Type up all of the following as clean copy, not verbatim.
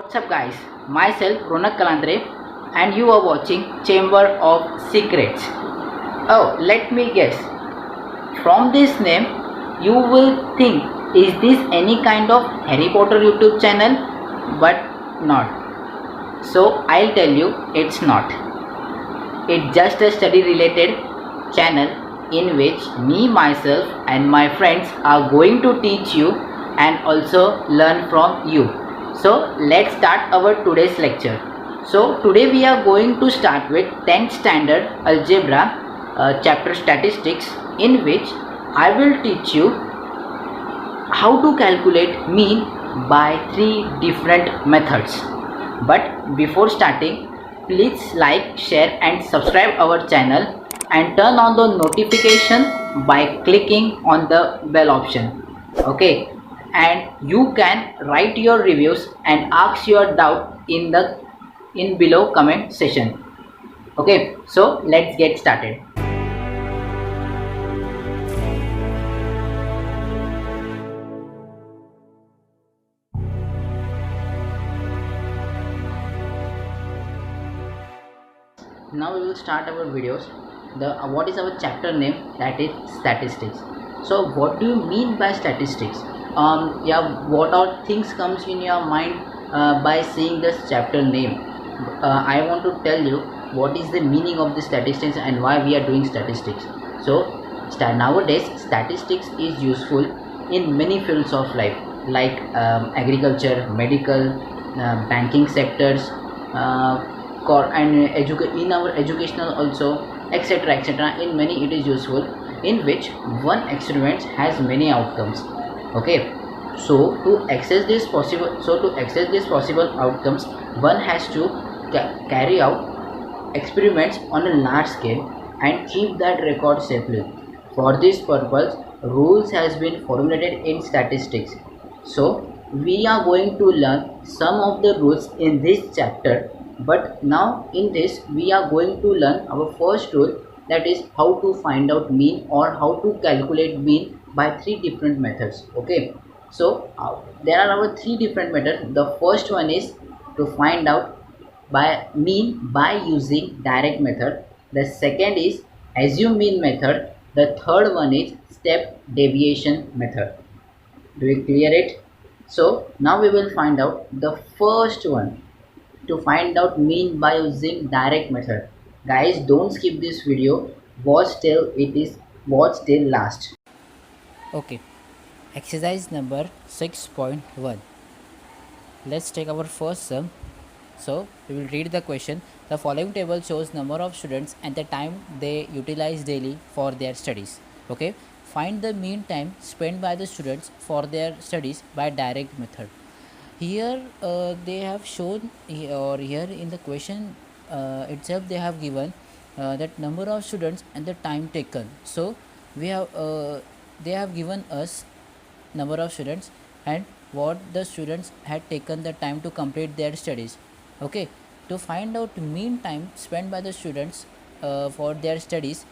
What's up guys, myself Ronak Kalandre and you are watching Chamber of Secrets. Oh, let me guess. From this name, you will think, is this any kind of Harry Potter YouTube channel? But not. So I'll tell you, it's not. It's just a study related channel in which me, myself and my friends are going to teach you and also learn from you. So let's start our today's lecture. So today we are going to start with 10th standard algebra chapter statistics, in which I will teach you how to calculate mean by 3 different methods. But before starting, please like, share and subscribe our channel and turn on the notification by clicking on the bell option. Okay, and you can write your reviews and ask your doubt in below comment section. Okay, so let's get started. Now we will start our videos. What is our chapter name? That is statistics. So what do you mean by statistics? Yeah, what all things comes in your mind by seeing this chapter name? I want to tell you what is the meaning of the statistics and why we are doing statistics. So nowadays statistics is useful in many fields of life, like agriculture, medical, banking sectors, and in our educational also, etc, etc. In many it is useful, in which one experiment has many outcomes. Okay, so to access this possible outcomes, one has to carry out experiments on a large scale and keep that record safely. For this purpose, rules has been formulated in statistics. So we are going to learn some of the rules in this chapter, but now in this we are going to learn our first rule, that is how to find out mean or how to calculate mean by 3 different methods. Okay, so there are our 3 different methods. The first one is to find out by mean by using direct method. The second is assume mean method. The third one is step deviation method. Do we clear it? So now we will find out the first one, to find out mean by using direct method. Guys, don't skip this video, watch till last. Okay, exercise number 6.1. Let's take our first sum. So we will read the question. The following table shows number of students and the time they utilize daily for their studies. Okay, find the mean time spent by the students for their studies by direct method. Here they have shown, or here in the question itself they have given that number of students and the time taken. So we have they have given us number of students and what the students had taken the time to complete their studies. Okay, to find out mean time spent by the students for their studies,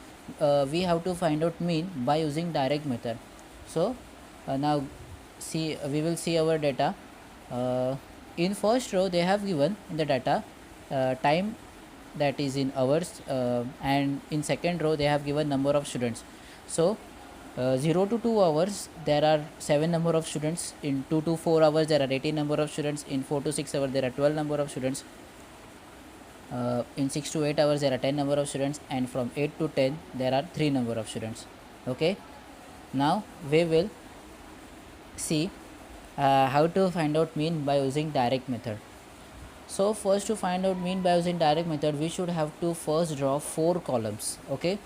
we have to find out mean by using direct method. So now see, we will see our data. In first row they have given in the data time, that is in hours, and in second row they have given number of students. So 0 to 2 hours there are 7 number of students, in 2 to 4 hours there are 18 number of students, in 4 to 6 hours there are 12 number of students, in 6 to 8 hours there are 10 number of students, and from 8 to 10 there are 3 number of students. Okay, now we will see how to find out mean by using direct method. So first, to find out mean by using direct method, we should have to first draw 4 columns. Okay,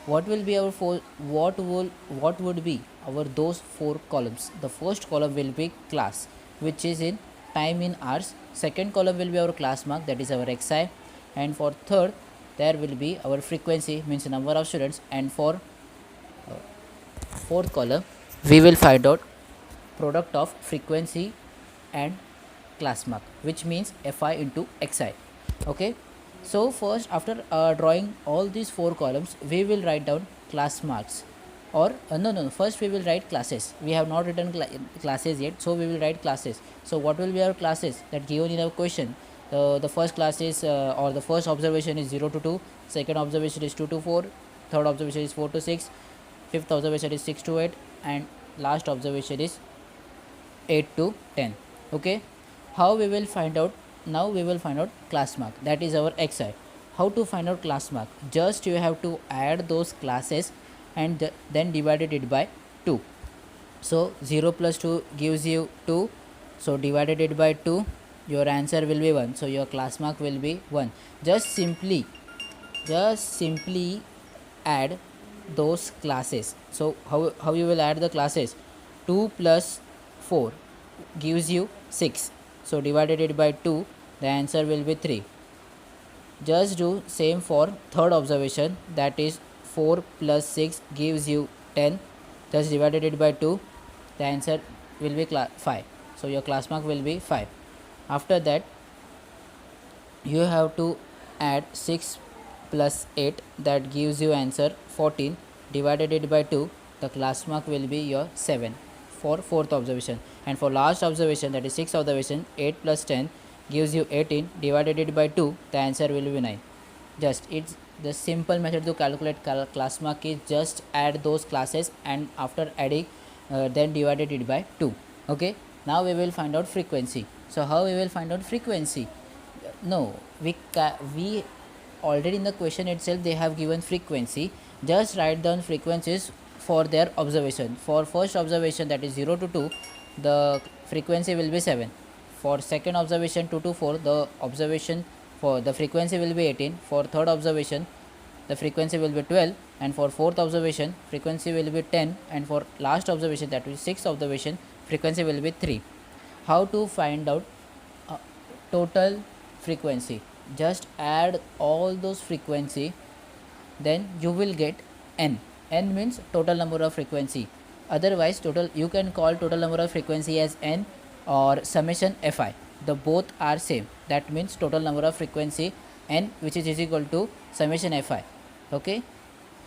what will be our what would be our those 4 columns? The first column will be class, which is in time in hours. Second column will be our class mark, that is our xi, and for third there will be our frequency, means number of students, and for fourth column we will find out product of frequency and class mark, which means fi into xi. Okay, so first after drawing all these 4 columns, we will write down class marks or no, first we will write classes. We have not written classes yet, so we will write classes. So what will be our classes that given in our question? The first class is or the first observation is 0 to 2, second observation is 2 to 4, third observation is 4 to 6, fifth observation is 6 to 8, and last observation is 8 to 10. Okay, how we will find out? Now we will find out class mark, that is our xi. How to find out class mark? Just you have to add those classes and then divided it by 2. So 0 plus 2 gives you 2, so divided it by 2, your answer will be 1, so your class mark will be 1. Just simply add those classes. So how you will add the classes? 2 plus 4 gives you 6, so divided it by 2, the answer will be 3. Just do same for third observation, that is 4 plus 6 gives you 10, just divided it by 2, the answer will be 5, so your class mark will be 5. After that you have to add 6 plus 8, that gives you answer 14, divided it by 2, the class mark will be your 7 for fourth observation. And for last observation, that is sixth observation, 8 plus 10 gives you 18, divided it by 2, the answer will be 9. Just it's the simple method to calculate class mark is just add those classes and after adding then divided it by 2. Okay, now we will find out frequency. So how we will find out frequency? No, we already in the question itself they have given frequency. Just write down frequencies for their observation. For first observation, that is 0 to 2, the frequency will be 7. For second observation 2 to 4, the observation for the frequency will be 18. For third observation, the frequency will be 12, and for fourth observation frequency will be 10, and for last observation, that is sixth observation, frequency will be 3. How to find out total frequency? Just add all those frequency, then you will get n. N means total number of frequency. Otherwise total, you can call total number of frequency as n or summation fi. The both are same, that means total number of frequency n, which is equal to summation fi. Okay,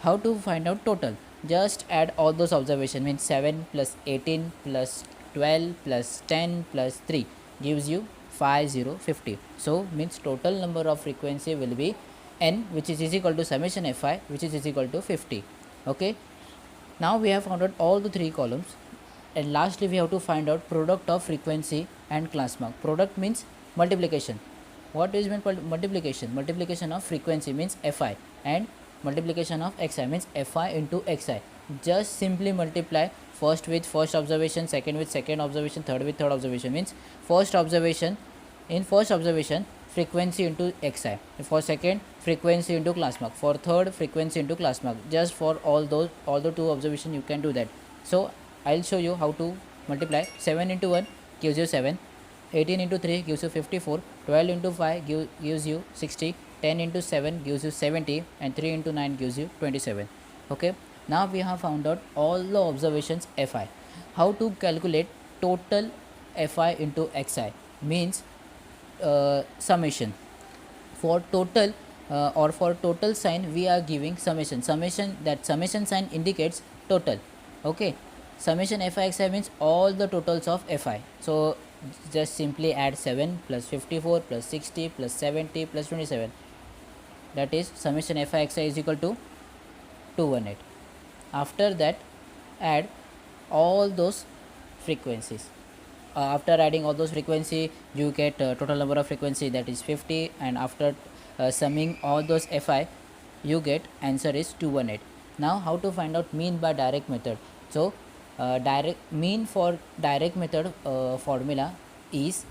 how to find out total? Just add all those observation, means 7 plus 18 plus 12 plus 10 plus 3 gives you 50. So means total number of frequency will be n, which is equal to summation fi, which is equal to 50. Okay, now we have found out all the three columns, and lastly we have to find out product of frequency and class mark. Product means multiplication. What is meant by multiplication? Multiplication of frequency means fi, and multiplication of xi means fi into xi. Just simply multiply first with first observation, second with second observation, third with third observation. Means first observation, in first observation frequency into xi, for second frequency into class mark, for third frequency into class mark. Just for all the two observation you can do that. So I'll show you how to multiply. 7 into 1 gives you 7, 18 into 3 gives you 54, 12 into 5 gives you 60, 10 into 7 gives you 70, and 3 into 9 gives you 27. Okay, now we have found out all the observations fi. How to calculate total fi into xi? Means summation. For total or for total sign we are giving summation. That summation sign indicates total. Okay, summation fi xi means all the totals of fi. So just simply add 7 plus 54 plus 60 plus 70 plus 27, that is summation fi xi is equal to 218. After that add all those frequencies. After adding all those frequency you get total number of frequency, that is 50, and after summing all those fi you get answer is 218. Now how to find out mean by direct method? So direct mean for direct method formula is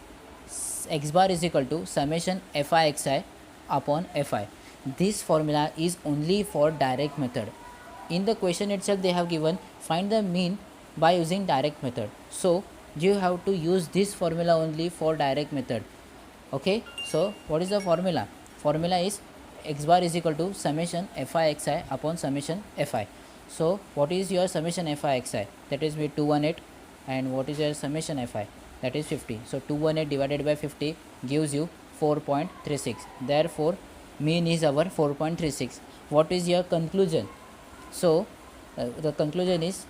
x bar is equal to summation fi xi upon fi. This formula is only for direct method. In the question itself they have given find the mean by using direct method, so you have to use this formula only for direct method. Okay, so what is the formula? Formula is x bar is equal to summation fi xi upon summation fi. So what is your summation fi xi? That is with 218, and what is your summation fi? That is 50. So 218 divided by 50 gives you 4.36. Therefore mean is our 4.36. What is your conclusion? So the conclusion is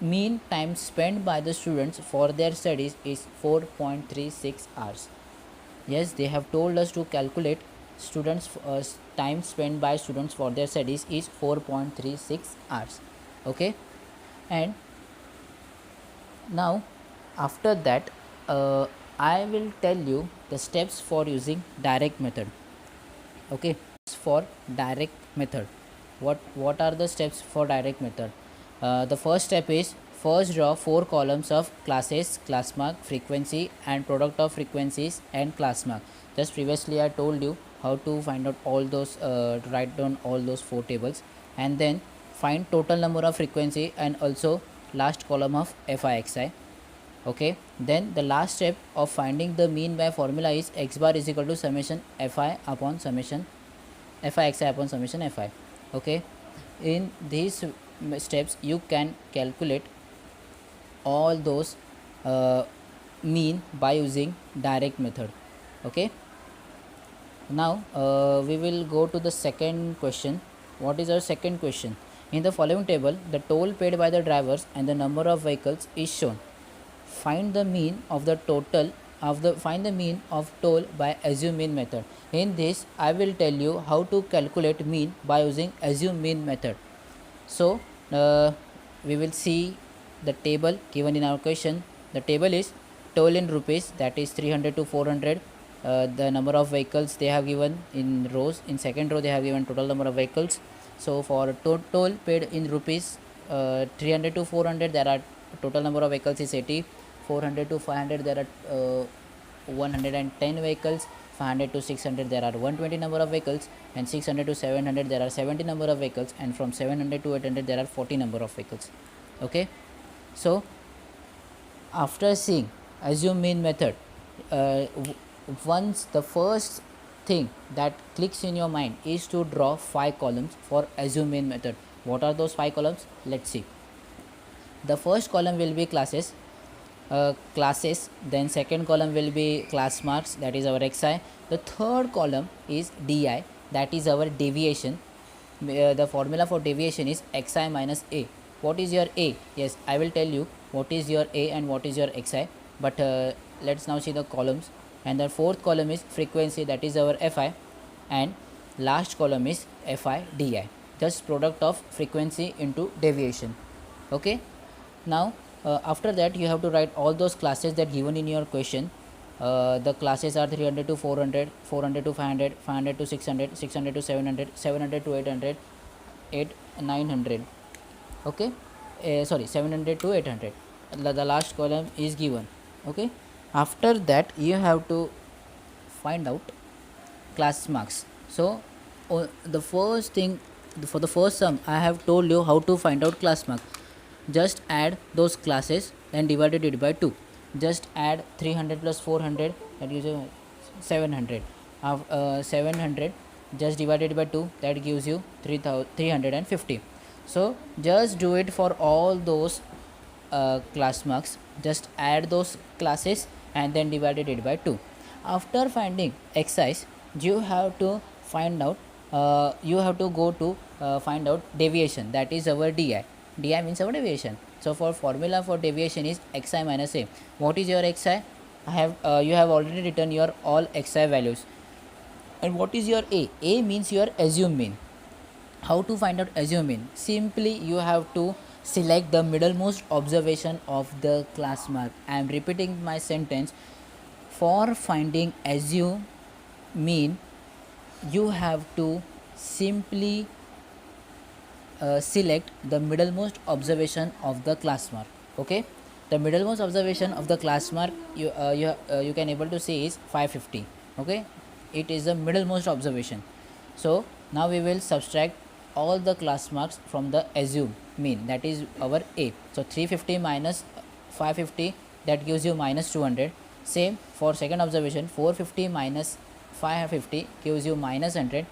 mean time spent by the students for their studies is 4.36 hours. Yes, they have told us to calculate students time spent by students for their studies is 4.36 hours. Okay, and now after that I will tell you the steps for using direct method. Okay, for direct method, what are the steps for direct method? The first step is first draw 4 columns of classes, class mark, frequency and product of frequencies and class mark. Just previously I told you how to find out all those, write down all those 4 tables, and then find total number of frequency and also last column of FIXI. Okay, then the last step of finding the mean by formula is x bar is equal to summation fi upon summation FIXI upon summation fi. Okay, in these steps you can calculate all those mean by using direct method. Okay, now we will go to the second question. What is our second question? In the following table, the toll paid by the drivers and the number of vehicles is shown. Find the mean of the total of the find the mean of toll by assume mean method. In this I will tell you how to calculate mean by using assume mean method. So we will see the table given in our question. The table is toll in rupees, that is 300 to 400. The number of vehicles they have given in rows. In second row they have given total number of vehicles. So for toll paid in rupees, 300 to 400 there are total number of vehicles is 80. 400 to 500 there are 110 vehicles. 500 to 600 there are 120 number of vehicles, and 600 to 700 there are 70 number of vehicles, and from 700 to 800 there are 40 number of vehicles. Okay, so after seeing assume mean method, once the first thing that clicks in your mind is to draw 5 columns for assume mean method. What are those 5 columns? Let's see. The first column will be classes, then second column will be class marks, that is our xi. The third column is di, that is our deviation. The formula for deviation is xi minus a. What is your a? Yes, I will tell you what is your a and what is your xi, but let's now see the columns. And the fourth column is frequency, that is our fi, and last column is fi di, just product of frequency into deviation. Okay, now after that you have to write all those classes that given in your question. The classes are 300 to 400, 400 to 500, 500 to 600, 600 to 700, 700 to 800, 900. Okay, sorry, 700 to 800. The last column is given. Okay, after that you have to find out class marks. So the first thing, for the first sum I have told you how to find out class mark. Just add those classes and divided it by 2. Just add 300 plus 400, that gives you 700. 700 just divided by 2, that gives you 350. So just do it for all those class marks. Just add those classes and then divided it by 2. After finding x's, you have to find out you have to go to find out deviation, that is our di. Di means our deviation. So for formula for deviation is xi minus a. What is your xi? You have already written your all xi values. And what is your a? A means your assume mean. How to find out assume mean? Simply you have to select the middlemost observation of the class mark. I am repeating my sentence. For finding assume mean, you have to simply select the middlemost observation of the class mark. Okay, the middlemost observation of the class mark you can able to see is 550. Okay, it is the middlemost observation. So now we will subtract all the class marks from the assume mean, that is our a. So 350 minus 550, that gives you minus 200. Same for second observation, 450 minus 550 gives you minus 100.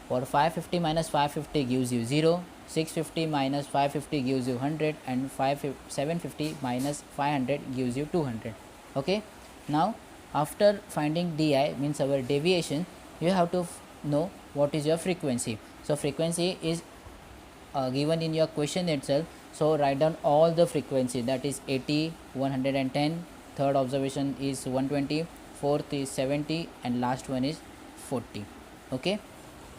For 550 minus 550 gives you 0. 650 minus 550 gives you 100, and 750 minus 500 gives you 200. Okay, now after finding di means our deviation, you have to know what is your frequency. So frequency is given in your question itself. So write down all the frequency, that is 80, 110, third observation is 120, fourth is 70, and last one is 40. Okay,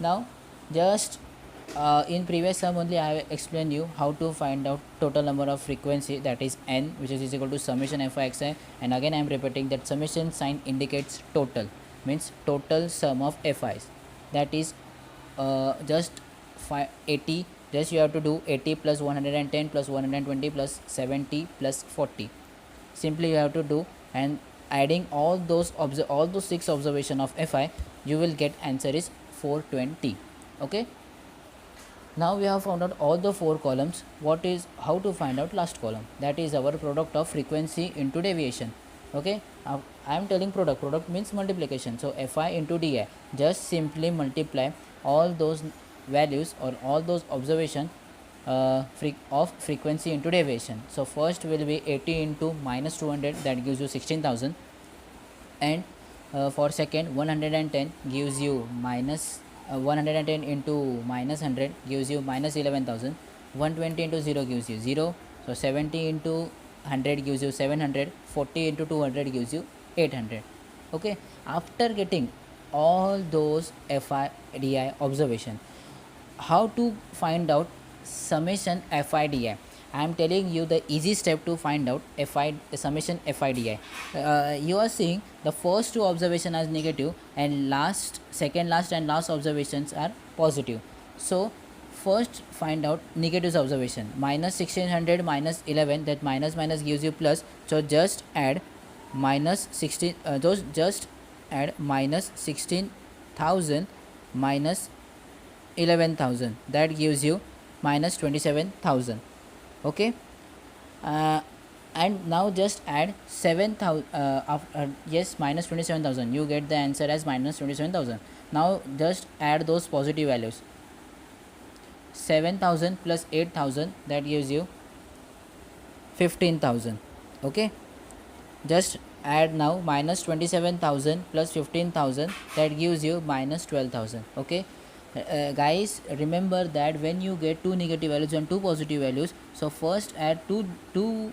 now just in previous sum only I have explained you how to find out total number of frequency, that is n, which is equal to summation fi xi, and again I am repeating that summation sign indicates total, means total sum of fi's, that is just 80, just you have to do 80 plus 110 plus 120 plus 70 plus 40, simply you have to do, and adding all those 6 observation of fi, you will get answer is 420. Okay, now we have found out all the 4 columns. What is how to find out last column, that is our product of frequency into deviation. Okay, I am telling product means multiplication, so fi into di, just simply multiply all those values or all those observation of frequency into deviation. So first will be 80 into minus 200, that gives you 16,000, and for second 110 gives you minus 110 into minus 100 gives you minus 11,000, 120 into 0 gives you 0, so 70 into 100 gives you 700, 40 into 200 gives you 800. Okay, after getting all those FIDI observation, how to find out summation FIDI? I am telling you the easy step to find out summation FIDI. You are seeing the first 2 observation as negative, and second last and last observations are positive. So first find out negatives observation, minus 1600 minus 11, that minus gives you plus, so just add minus 16, just add minus 16,000 minus 11,000, that gives you minus 27,000. Okay, and now just add 7,000, yes, minus 27,000, you get the answer as minus 27,000. Now just add those positive values, 7,000 plus 8,000, that gives you 15,000. Okay, just add now minus 27,000 plus 15,000, that gives you minus 12,000. Okay, guys, remember that when you get 2 negative values and 2 positive values, so first add two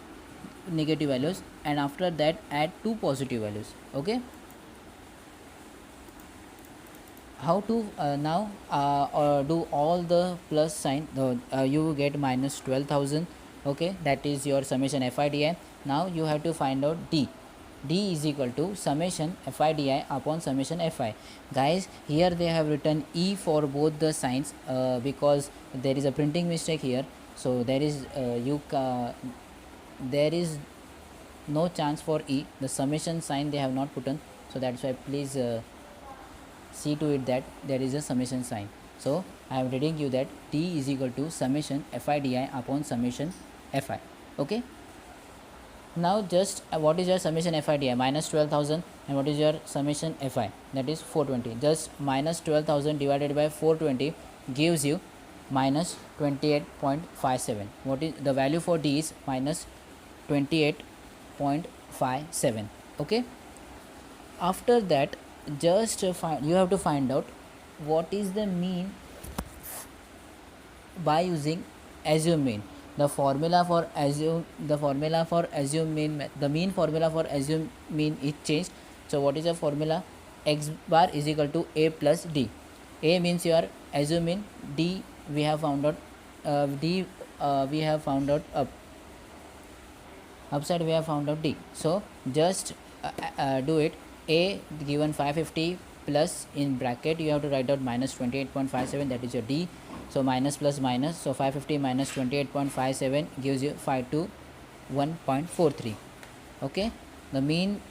negative values, and after that add 2 positive values. Okay, how to now do all the plus sign, you get minus 12,000. Okay, that is your summation FIDI. Now you have to find out d is equal to summation FIDI upon summation FI. Guys, here they have written E for both the signs because there is a printing mistake here, so there is there is no chance for E, the summation sign they have not put on, so that's why please see to it that there is a summation sign. So I am reading you that D is equal to summation FIDI upon summation FI. Okay, now just what is your summation FIDI? Minus 12,000, and what is your summation FI? That is 420. Just minus 12,000 divided by 420 gives you minus 28.57. What is the value for D is minus 28.57. Okay, after that just you have to find out what is the mean by using assume mean. The formula for assume mean, the mean formula for assume mean is changed. So what is the formula? X bar is equal to A plus D. A means your assume mean, D we have found out we have found out upside we have found out D. So just do it. A given 550 plus in bracket you have to write out minus 28.57, that is your D. So minus plus minus, so 550 minus 28.57 gives you 521.43. Okay, the mean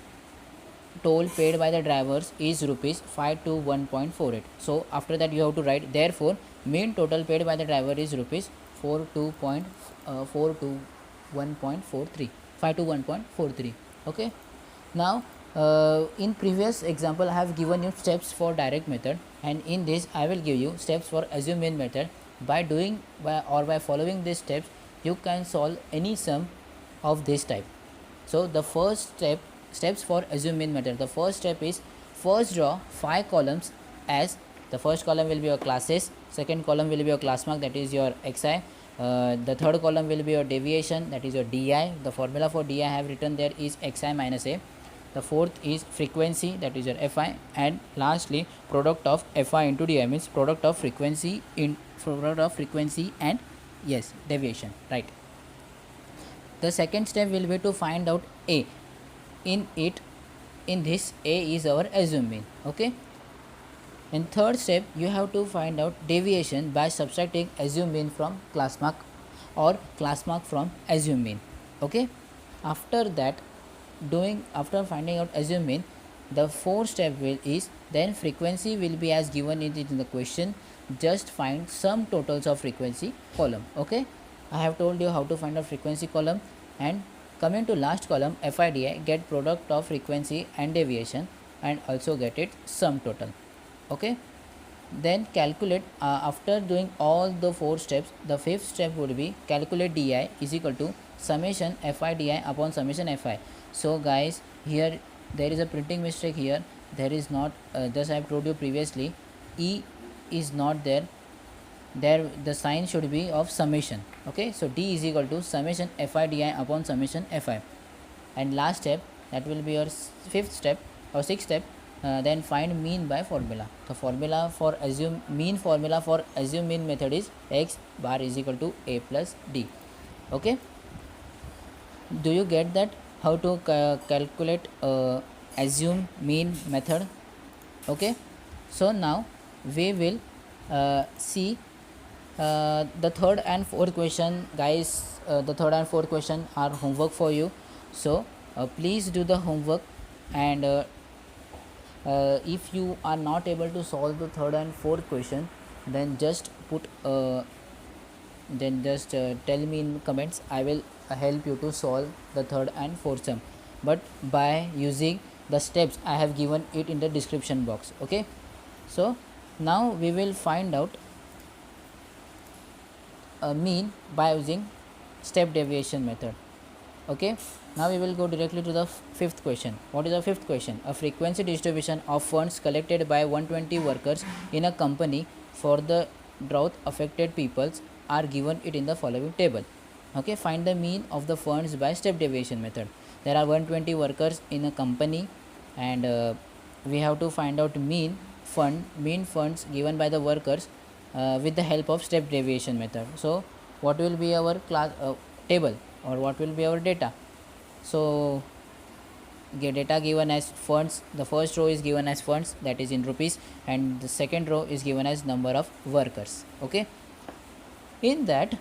toll paid by the drivers is rupees 521.48. So after that you have to write, therefore mean total paid by the driver is rupees 521.43. Okay, now in previous example I have given you steps for direct method, and in this I will give you steps for assume mean method. By following these steps you can solve any sum of this type. So the first steps for assume mean method, the first step is first draw 5 columns as The first column will be your classes, second column will be your class mark, that is your xi. The third column will be your deviation, that is your di. The formula for di I have written there is xi minus a. The fourth is frequency, that is your fi, and lastly product of fi into di means product of frequency and yes, deviation, right. The second step will be to find out a. In this a is our assumed mean. Okay. In third step, you have to find out deviation by subtracting assumed mean from class mark or class mark from assumed mean. Okay. After that, after finding out assumed mean, the fourth step is then frequency will be as given it in the question. Just find sum totals of frequency column. Okay. I have told you how to find out frequency column. And coming to last column, FIDI, get product of frequency and deviation and also get it sum total. Okay. Then calculate, after doing all the four steps, the fifth step would be calculate di is equal to summation FIDI upon summation FI. So guys, here there is a printing mistake here. There is not, just I have told you previously, E is not there. There the sign should be of summation. Okay, so d is equal to summation FIDI upon summation FI. And last step, that will be your fifth step or sixth step. Then find mean by formula. The formula for assume mean method is x bar is equal to a plus d. Okay, do you get that how to calculate assume mean method? Okay, so now we will see the third and fourth question, guys. The third and fourth question are homework for you, so please do the homework. And if you are not able to solve the third and fourth question, then just put tell me in comments. I will help you to solve the third and fourth sum, but by using the steps I have given it in the description box. Okay, so now we will find out a mean by using step deviation method. Okay, now we will go directly to the fifth question. What is the fifth question? A frequency distribution of funds collected by 120 workers in a company for the drought affected peoples are given it in the following table. Okay, find the mean of the funds by step deviation method. There are 120 workers in a company, and we have to find out mean funds given by the workers with the help of step deviation method. So what will be our table, or what will be our data? So data given as funds, the first row is given as funds, that is in rupees, and the second row is given as number of workers. Okay, in that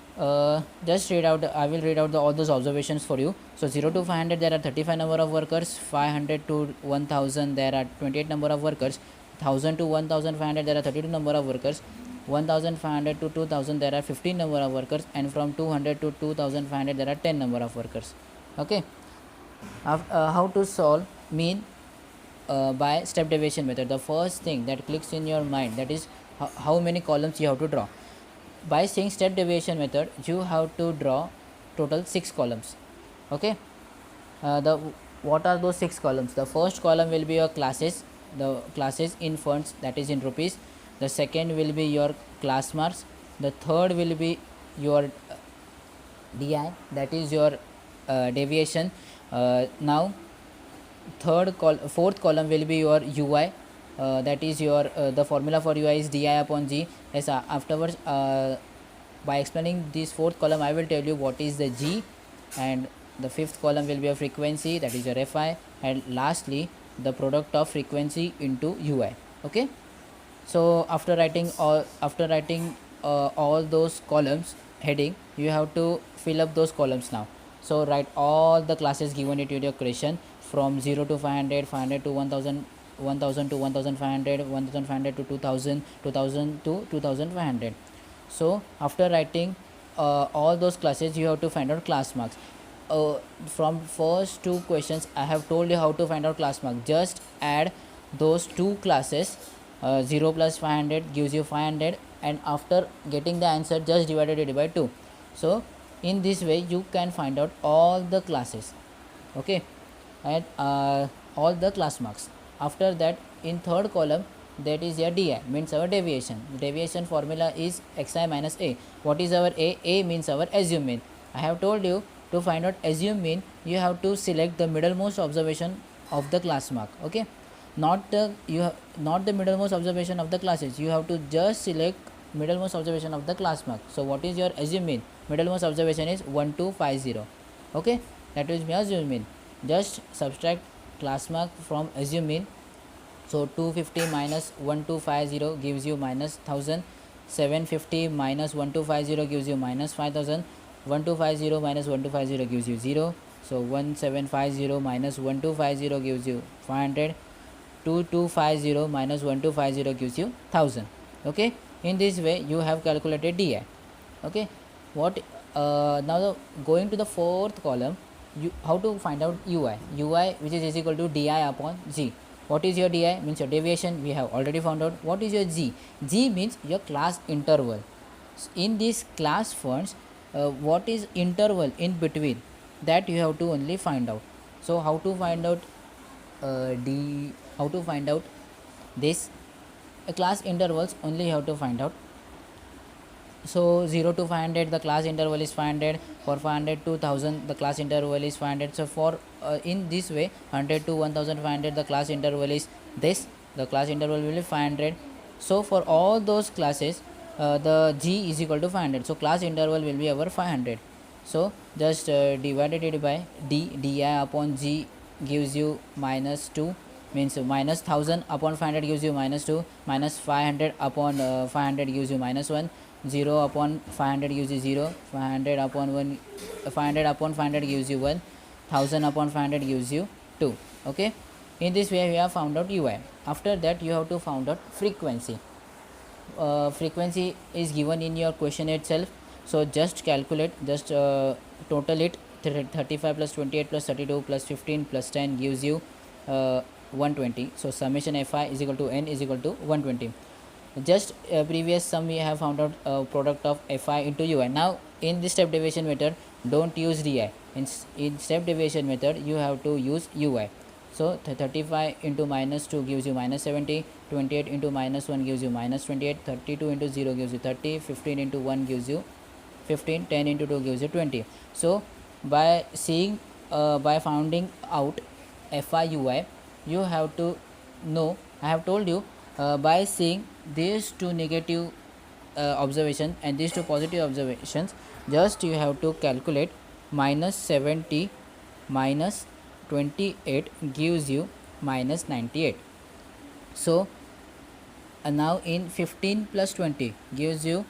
just read out I will read out all those observations for you. So 0 to 500 there are 35 number of workers, 500 to 1000 there are 28 number of workers, 1000 to 1500 there are 32 number of workers, 1500 to 2000 there are 15 number of workers, and from 200 to 2500 there are 10 number of workers. Okay, how to solve mean by step deviation method? The first thing that clicks in your mind, that is how many columns you have to draw. By saying step deviation method, you have to draw total 6 columns. Okay, what are those 6 columns? The first column will be your classes, the classes in funds, that is in rupees. The second will be your class marks. The third will be your DI, that is your deviation. Now fourth column will be your UI, that is your the formula for UI is di upon g. Yes, afterwards by explaining this fourth column I will tell you what is the g, and the fifth column will be a frequency, that is your fi, and lastly the product of frequency into UI. Okay, so after writing all those columns heading, you have to fill up those columns now. So write all the classes given it in your question from 0 to 500, 500 to 1000, 1000 to 1500, 1500 to 2000, 2000 to 2500. So after writing all those classes, you have to find out class marks. From first two questions I have told you how to find out class mark. Just add those two classes, 0 plus 500 gives you 500, and after getting the answer just divided it by 2. So in this way you can find out all the classes. Okay, and all the class marks. After that, in third column that is your di, means our deviation. The deviation formula is xi minus a. What is our a? A means our assumed mean. I have told you to find out assumed mean, you have to select the middlemost observation of the class mark. Okay, not the not the middlemost observation of the classes, you have to just select middlemost observation of the class mark. So what is your assumed mean? Middlemost observation is 1250. Okay, that is my assumed mean. Just subtract class mark from assumed mean. So 250 minus 1250 gives you minus 1000. 750 minus 1250 gives you minus 5000. 1250 minus 1250 gives you 0. So 1750 minus 1250 gives you 500. 2250 minus 1250 gives you 1000. Okay, in this way you have calculated di. Okay, what now going to the fourth column, how to find out ui which is equal to di upon g. What is your di? Means your deviation, we have already found out. What is your g? G means your class interval. In this class funds, what is interval in between, that you have to only find out. So how to find out how to find out this class intervals, only you have to find out. So 0 to 500 the class interval is 500. For 500 to 1000 the class interval is 500. So for in this way 100 to 1500 the class interval is this, the class interval will be 500. So for all those classes the g is equal to 500. So class interval will be our 500. So just divided it by di upon g gives you minus 2, means minus 1000 upon 500 gives you minus 2, minus 500 upon 500 gives you minus 1, 0 upon 500 gives you 0, 500 upon 1, 500 upon 500 gives you 1, 1000 upon 500 gives you 2. Okay, in this way we have found out ui. After that you have to find out frequency. Frequency is given in your question itself. So just calculate, just total it. 35 plus 28 plus 32 plus 15 plus 10 gives you 120. So summation fi is equal to n is equal to 120. Just previous sum we have found out product of fi into ui. Now in this step deviation method don't use di. In step deviation method you have to use ui. So 35 into minus 2 gives you minus 70, 28 into minus 1 gives you minus 28, 32 into 0 gives you 30, 15 into 1 gives you 15, 10 into 2 gives you 20. So by seeing by finding out fi ui, you have to know, I have told you, by seeing these two negative observations and these two positive observations, just you have to calculate minus 70 minus 28 gives you minus 98. So now in 15 plus 20 gives you,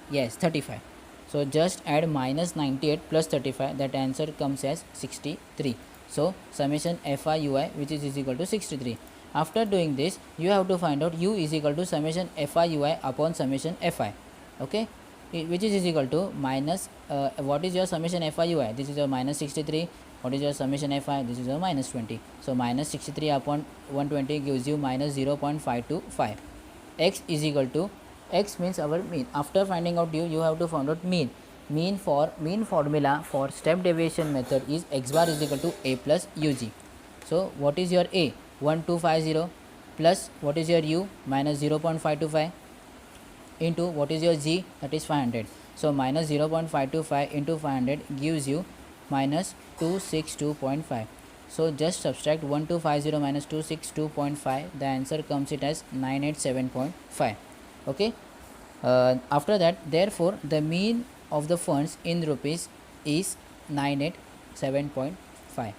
yes, 35. So just add minus 98 plus 35, that answer comes as 63. So summation fi ui which is equal to 63. After doing this you have to find out u is equal to summation fi ui upon summation fi. Okay, which is equal to minus what is your summation fi ui? This is your minus 63. What is your summation fi? This is your minus 20. So minus 63 upon 120 gives you minus 0.525. X is equal to, x means our mean. After finding out u, you have to find out mean. Mean formula for step deviation method is x bar is equal to a plus ug. So what is your a? 1250 plus what is your u? Minus 0.525 into what is your g? That is 500. So minus 0.525 into 500 gives you minus 262.5. So just subtract 1250 minus 262.5. The answer comes it as 987.5. Okay. After that, therefore the mean of the funds in rupees is 987.5.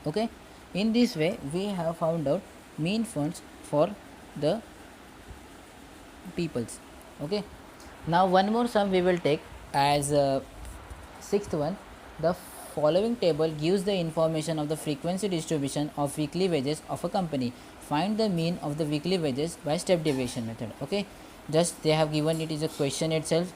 Okay, in this way we have found out mean funds for the peoples. Okay, now one more sum we will take as sixth one. The following table gives the information of the frequency distribution of weekly wages of a company. Find the mean of the weekly wages by step deviation method. Okay, just they have given it is a question itself.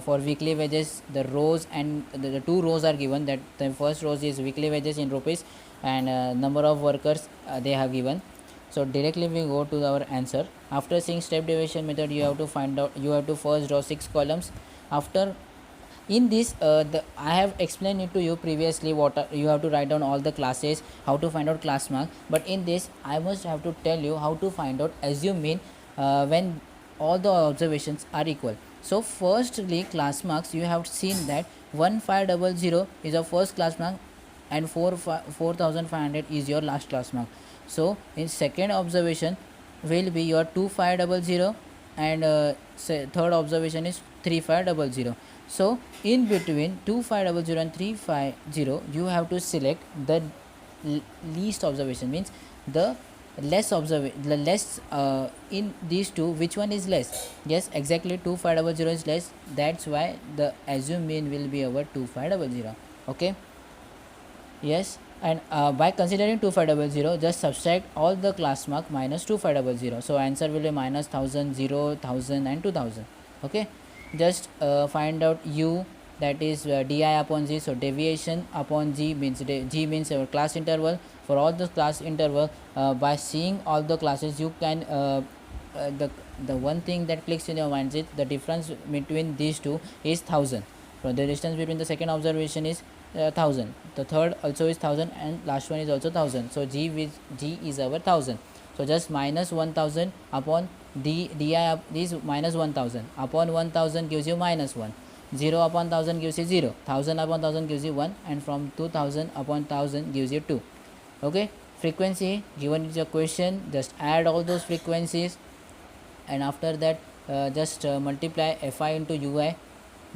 For weekly wages, the rows and the two rows are given, that the first rows is weekly wages in rupees and number of workers they have given. So directly we go to our answer. After seeing step deviation method, you have to find out, you have to first draw 6 columns. After In this I have explained it to you previously what you have to write down all the classes, how to find out class mark, but in this I must have to tell you how to find out assume mean when all the observations are equal. So firstly, class marks, you have seen that 1500 is your first class mark and 4500 is your last class mark. So in second observation will be your 2500 and third observation is 3500. So in between 2500 and 350 you have to select the least observation, means the the less in these two, which one is less. Yes, exactly, 2500 is less, that's why the assume mean will be our 2500. Okay, yes, and by considering 2500, just subtract all the class mark minus 2500. So answer will be minus 1000, 0, 1000 and 2000. Okay, just find out u, that is di upon z. So deviation upon g means g means our class interval. For all the class interval, by seeing all the classes, you can the one thing that clicks in your mind is the difference between these two is 1000. So the distance between the second observation is 1000, the third also is 1000 and last one is also 1000. So g is our 1000. So just minus 1000 upon di is minus 1000 upon 1000 gives you minus 1, 0 upon 1000 gives you 0, 1000 upon 1000 gives you 1, and from 2000 upon 1000 gives you 2. Okay, frequency given is your question, just add all those frequencies, and after that just multiply fi into ui.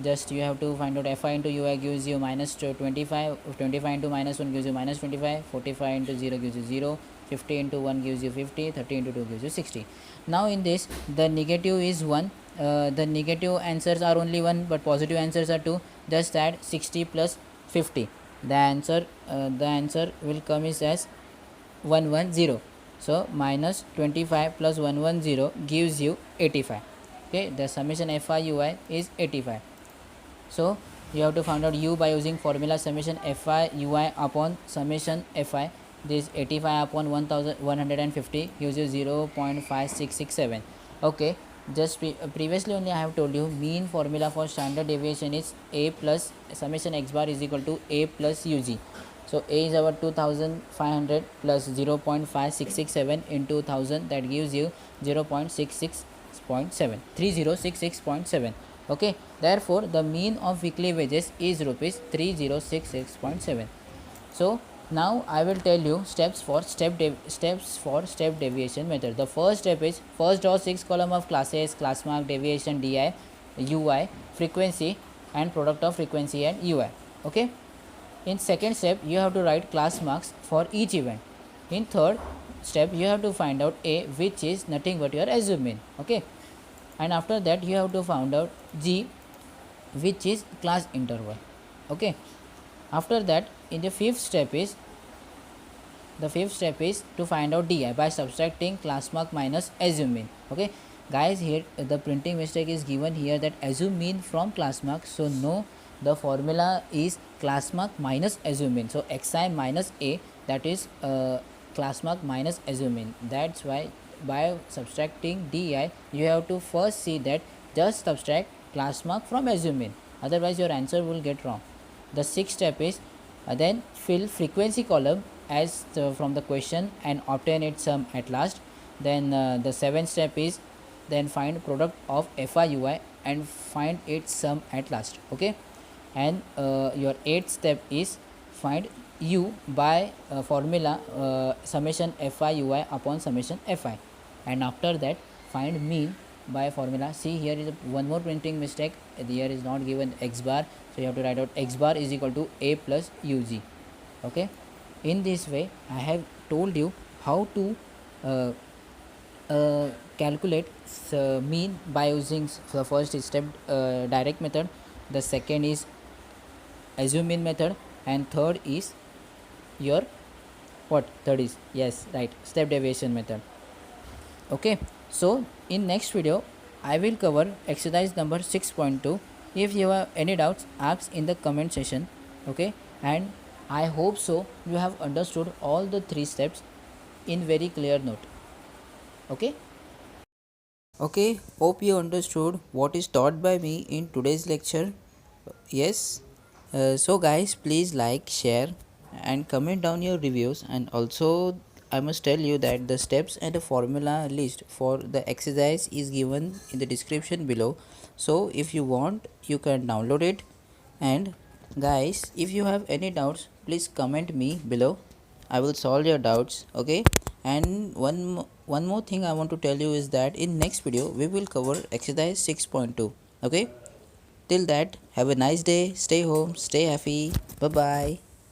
Just you have to find out fi into ui gives you minus 25, 25 into minus 1 gives you minus 25, 45 into 0 gives you 0, 50 into 1 gives you 50, 30 into 2 gives you 60. Now in this the negative is 1, the negative answers are only 1 but positive answers are 2. Just add 60 plus 50, the answer will come is as 110. So minus 25 plus 110 gives you 85. Okay, the summation fi ui is 85. So you have to find out u by using formula summation fi ui upon summation fi. This 85 upon 1150 gives you 0.5667. Okay, just previously only I have told you mean formula for standard deviation is a plus summation x bar is equal to a plus ug. So a is our 2500 plus 0.5667 into 1000, that gives you 0.66.7, 3066.7. Okay, therefore the mean of weekly wages is rupees 3066.7. So now I will tell you steps for step deviation method. The first step is first draw 6 column of classes, class mark, deviation, di, ui, frequency and product of frequency and ui. Okay, in second step you have to write class marks for each event. In third step you have to find out a, which is nothing but your assume mean. Okay, and after that you have to find out g, which is class interval. Okay, after that in the fifth step is to find out di by subtracting class mark minus assume mean. Okay guys, here the printing mistake is given here that assume mean from class mark. So no, the formula is class mark minus assume mean. So xi minus a, that is class mark minus assume mean. That's why by subtracting di you have to first see that just subtract class mark from assume mean, otherwise your answer will get wrong. The sixth step is then fill frequency column as from the question and obtain its sum at last. Then the seventh step is then find product of fi ui and find its sum at last. Okay, and your eighth step is find u by formula summation fi ui upon summation fi, and after that find mean by formula. See, here is one more printing mistake, here is not given x bar, so you have to write out x bar is equal to a plus ug. Okay, in this way I have told you how to calculate mean by using the first step direct method, the second is assume mean method, and third is your third is, yes, right, step deviation method. Okay, so in next video I will cover exercise number 6.2. If you have any doubts, ask in the comment section. Okay, and I hope so you have understood all the 3 steps in very clear note. Okay, hope you understood what is taught by me in today's lecture. yes. So guys, please like, share and comment down your reviews. And also I must tell you that the steps and the formula list for the exercise is given in the description below. So if you want, you can download it. And guys, if you have any doubts, please comment me below. I will solve your doubts. Okay. And one more thing I want to tell you is that in next video we will cover exercise 6.2. Okay. Till that, have a nice day, stay home, stay happy, bye bye.